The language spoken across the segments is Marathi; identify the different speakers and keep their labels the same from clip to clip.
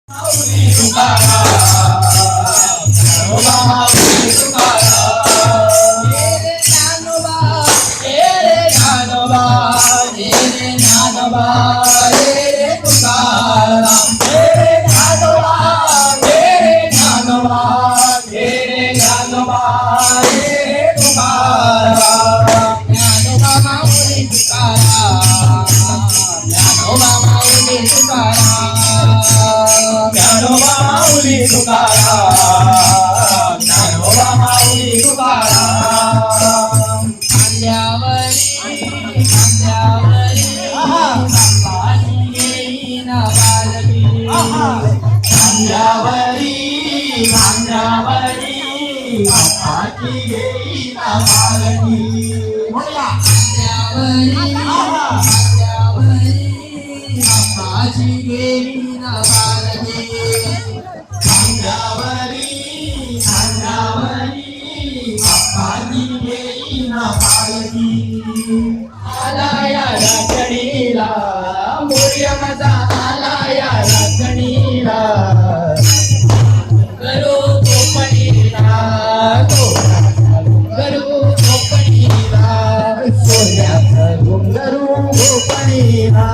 Speaker 1: माऊली तुकाराम माऊली तुकाराम रे ज्ञानोबा रे ज्ञानोबा रे ज्ञानोबा रे तुकाराम रे ज्ञानोबा रे ज्ञानोबा रे ज्ञानोबा रे तुकाराम ज्ञानोबा माऊली तुकाराम ज्ञानोबा माऊली तुकाराम ज्ञानोबा माऊली तुकाराम ज्ञानोबा माऊली तुकाराम खांद्यावरी बाप्पाची घेईन बालकी खांद्यावरी बाप्पाची घेईन बालकी बाप्पाची घेईन बालकी बाप्पाची घेईन बालकी आलाया राखणीला मोरया माझा आलाया राखणीला करू कोपणीला घुंगरू कोपणीला सोन्याचा घुंगरू कोपणीला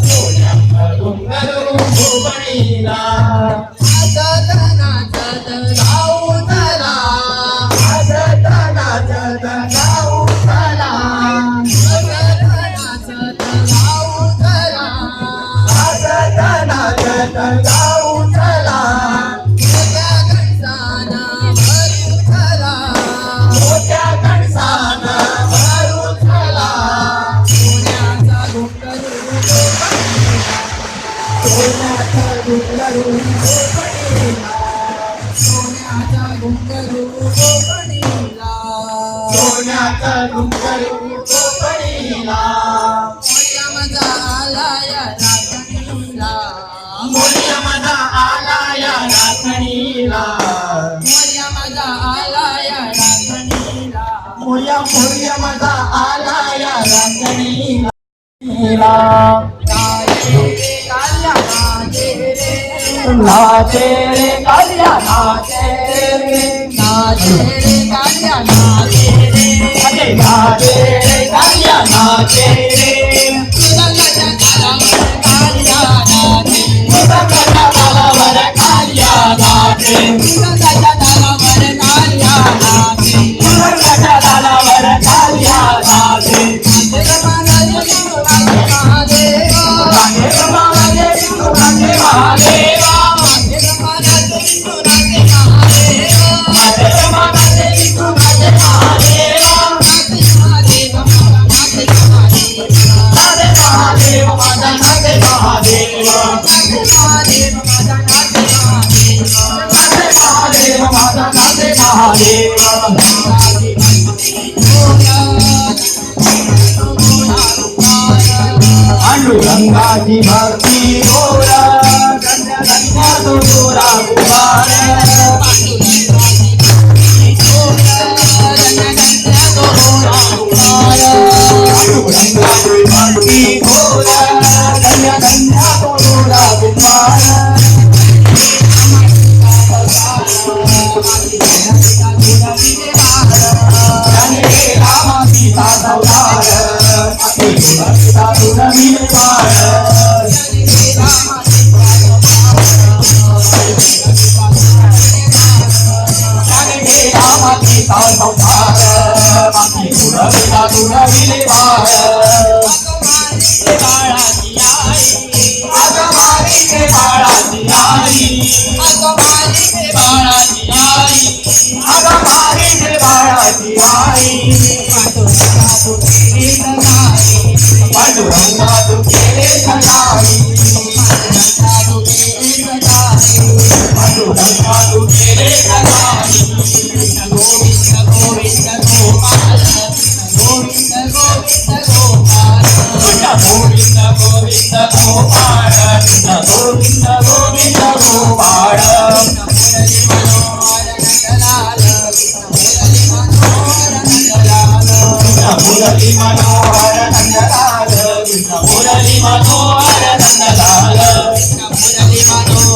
Speaker 1: सोन्याचा घुंगरू कोपणीला नाचत नाचत गाऊ चला नाचत नाचत गाऊ चला नाचत गाऊ चला नाचत नाचत गाऊ चला मोठ्या कणसानं भरू चला मोठ्या कणसानं भरू चला सोन्याचा घुंगरू सोन्याचा घुंगरू सोन्याचा घुंगरू कोपणीला सोन्याचा घुंगरू कोपणीला मोरया माझा आलाया राखणीला मोरया माझा आलाया राखणीला मोरया माझा आलाया राखणीला मोरया माझा आलाया राखणीला नाचे रे काल्या नाचे रे नाचे रे काल्या नाचे रे नाचे रे काल्या नाचे रे मृदंगाच्या तालावर काल्या नाचे मृदंगाच्या तालावर काल्या नाचे मृदंगाच्या तालावर काल्या नाचे पांडुरंगाची भक्ती गोरा गंगा तो गोरा कुमार पांडुरंगाची भक्ती गोरा गंगा तो गोरा कुमार मुरली मनोहर नंदलाल, मुरली मनोहर नंदलाल, मुरली मनोहर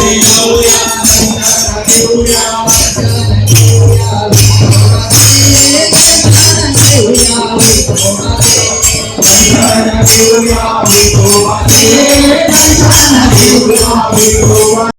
Speaker 1: देऊया विठोबा